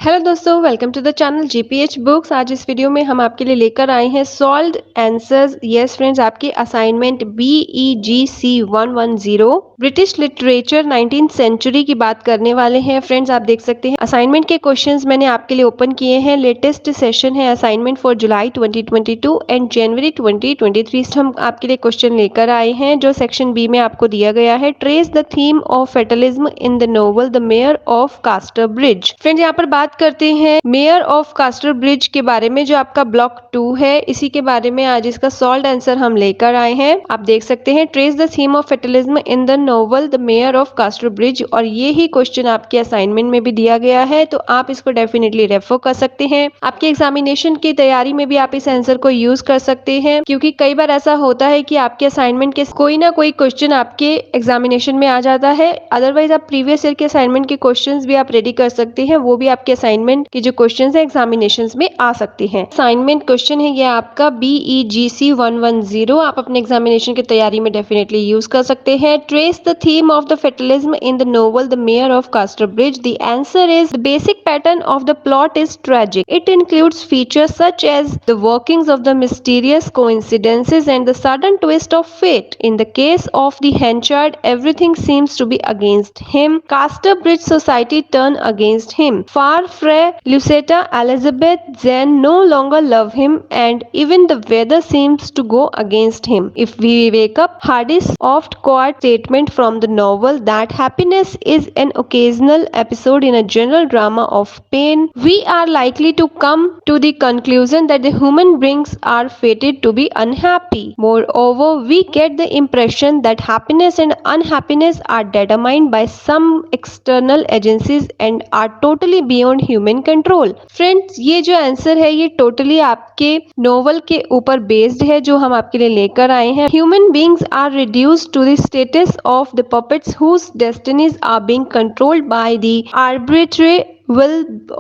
Hello दोस्तों, welcome to the channel GPH books. आज इस वीडियो में हम आपके लिए लेकर आए हैं सॉल्व्ड आंसर्स। यस फ्रेंड्स, आपकी assignment BEGC 110 British literature 19th century की बात करने वाले हैं। फ्रेंड्स, आप देख सकते हैं असाइनमेंट के क्वेश्चंस मैंने आपके लिए ओपन किए हैं। लेटेस्ट सेशन है असाइनमेंट फॉर जुलाई 2022 एंड जनवरी 2023। हम आपके लिए क्वेश्चन लेकर आए हैं जो सेक्शन बी में आपको दिया गया है। Trace the theme of fatalism in the novel the Mayor of Casterbridge. Friends, यहाँ पर बात करते हैं मेयर ऑफ कास्टर ब्रिज के बारे में, जो आपका ब्लॉक 2 है। इसी के बारे में आज इसका सॉल्व आंसर हम लेकर आए हैं। आप देख सकते हैं trace the theme of fatalism in the novel the Mayor of Casterbridge, और ये ही क्वेश्चन आपके असाइनमेंट में भी दिया गया है, तो आप इसको डेफिनेटली रेफर कर सकते हैं। आपके एग्जामिनेशन की तैयारी में भी आप इस आंसर को यूज कर सकते हैं, क्योंकि कई बार ऐसा होता है कि आपके असाइनमेंट के कोई ना कोई क्वेश्चन आपके एग्जामिनेशन में आ जाता है। अदरवाइज आप प्रीवियस ईयर के असाइनमेंट के क्वेश्चंस भी आप रेडी कर सकते हैं, वो भी आपके असाइनमेंट के जो क्वेश्चंस है एग्जामिनेशंस में आ सकते हैं। असाइनमेंट क्वेश्चन है ये आपका BEGC 110। आप अपने एग्जामिनेशन की तैयारी में डेफिनेटली यूज कर सकते हैं। Trace the theme of the fatalism in the novel the Mayor of Casterbridge. The answer is the basic pattern of the plot is tragic. It includes features such as the workings of the mysterious coincidences and the sudden twist of fate. In the case of the Henchard, everything seems to be against him. Casterbridge society turn against him. Far Frey, Lucetta, Elizabeth, Zen no longer love him, and even the weather seems to go against him. If we wake up, Hardy's oft-quoted statement from the novel that happiness is an occasional episode in a general drama of pain, we are likely to come to the conclusion that the human beings are fated to be unhappy. Moreover, we get the impression that happiness and unhappiness are determined by some external agencies and are totally beyond human control. Friends, ये जो answer है ये totally आपके novel के ऊपर based है जो हम आपके लिए लेकर आए हैं। Human beings are reduced to the status of the puppets whose destinies are being controlled by the arbitrary will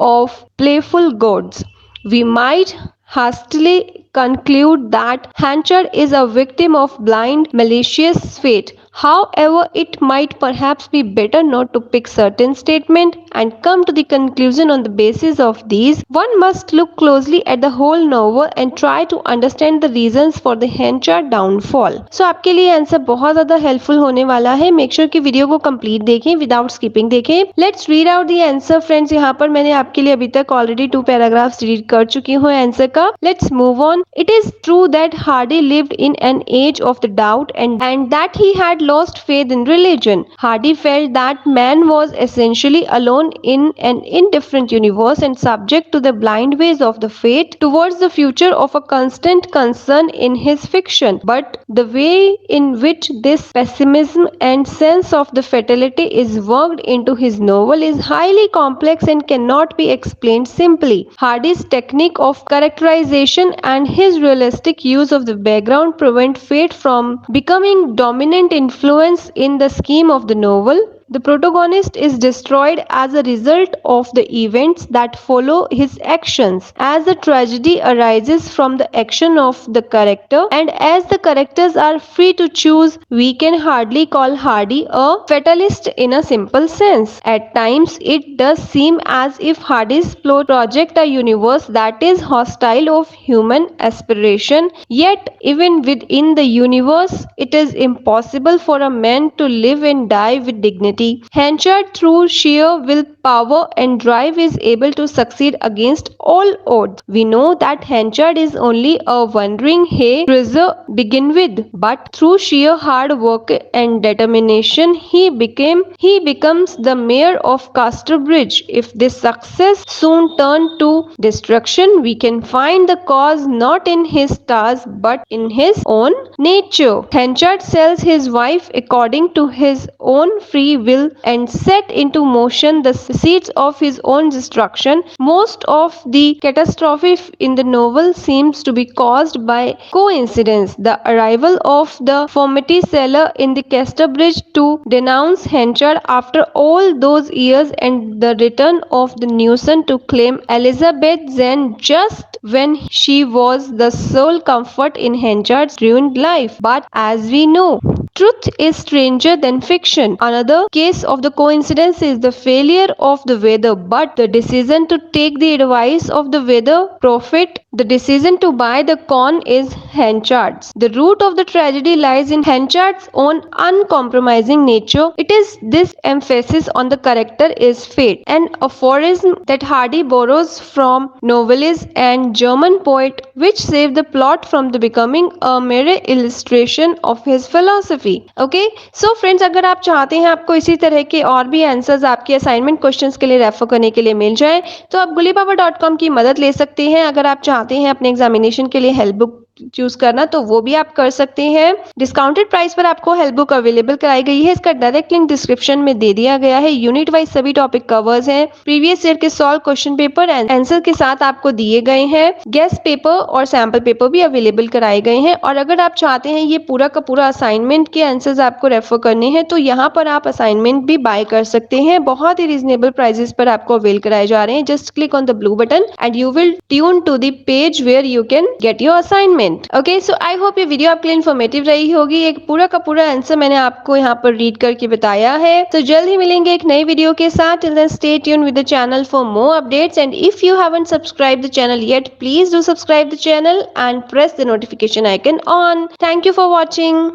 of playful gods. We might hastily conclude that Hanchard is a victim of blind, malicious fate. However, it might perhaps be better not to pick certain statements and come to the conclusion on the basis of these. One must look closely at the whole novel and try to understand the reasons for the Hanchard downfall. So आपके लिए answer बहुत ज़्यादा helpful होने वाला है। Make sure कि video को complete देखें, विदाउट स्किपिंग देखें। Let's read out the answer. Friends, यहाँ पर मैंने आपके लिए अभी तक ऑलरेडी 2 पैराग्राफ्स रीड कर चुकी हूँ आंसर का। Let's move on. It is true that Hardy lived in an age of the doubt and that he had lost faith in religion. Hardy felt that man was essentially alone in an indifferent universe and subject to the blind ways of the fate towards the future of a constant concern in his fiction. But the way in which this pessimism and sense of the fatality is worked into his novel is highly complex and cannot be explained simply. Hardy's technique of characterization and his realistic use of the background prevent fate from becoming dominant influence in the scheme of the novel. The protagonist is destroyed as a result of the events that follow his actions. As the tragedy arises from the action of the character, and as the characters are free to choose, we can hardly call Hardy a fatalist in a simple sense. At times, it does seem as if Hardy's plot project a universe that is hostile of human aspiration, yet even within the universe, it is impossible for a man to live and die with dignity. Henchard, through sheer willpower and drive, is able to succeed against all odds. We know that Henchard is only a wandering hairdresser begin with, but through sheer hard work and determination, he becomes the mayor of Casterbridge. If this success soon turned to destruction, we can find the cause not in his stars but in his own nature. Henchard sells his wife according to his own free will and set into motion the seeds of his own destruction. Most of the catastrophe in the novel seems to be caused by coincidence. The arrival of the fumity seller in the Casterbridge to denounce Henchard after all those years, and the return of the Newson to claim Elizabeth Zen just when she was the sole comfort in Henchard's ruined life. But as we know, Truth is stranger than fiction. Another case of the coincidence is the failure of the weather, but the decision to take the advice of the weather prophet, the decision to buy the corn is Henchard's. The root of the tragedy lies in Henchard's own uncompromising nature. It is this emphasis on the character is fate, an aphorism that Hardy borrows from novelist and German poet, which saved the plot from the becoming a mere illustration of his philosophy. Okay so friends, अगर आप चाहते हैं आपको इसी तरह के और भी आंसर्स आपके असाइनमेंट क्वेश्चंस के लिए रेफर करने के लिए मिल जाए, तो आप gullypapa.com की मदद ले सकते हैं। अगर आप चाहते हैं अपने एग्जामिनेशन के लिए हेल्प बुक चूज करना तो वो भी आप कर सकते हैं। डिस्काउंटेड प्राइस पर आपको हेल्प बुक अवेलेबल कराई गई है। इसका डायरेक्ट लिंक डिस्क्रिप्शन में दे दिया गया है। यूनिट वाइज सभी टॉपिक कवर्स हैं। प्रीवियस ईयर के सॉल्व क्वेश्चन पेपर आंसर के साथ आपको दिए गए हैं। गेस्ट पेपर और सैंपल पेपर भी अवेलेबल कराए गए हैं। और अगर आप चाहते हैं ये पूरा का पूरा असाइनमेंट के आंसर्स आपको रेफर करने हैं तो यहाँ पर आप असाइनमेंट भी बाय कर सकते हैं। बहुत ही रीजनेबल प्राइसेस पर आपको अवेल कराए जा रहे हैं। Just click on the blue button and you will tune to the page where you can get your assignment. Okay so I hope ये वीडियो आपके लिए इन्फॉर्मेटिव रही होगी। एक पूरा का पूरा आंसर मैंने आपको यहाँ पर रीड करके बताया है। तो जल्द ही मिलेंगे एक नई वीडियो के साथ। Till then stay tune with the channel for more updates and if you haven't subscribe the channel yet, please do subscribe the channel and press the notification icon on. Thank you for watching.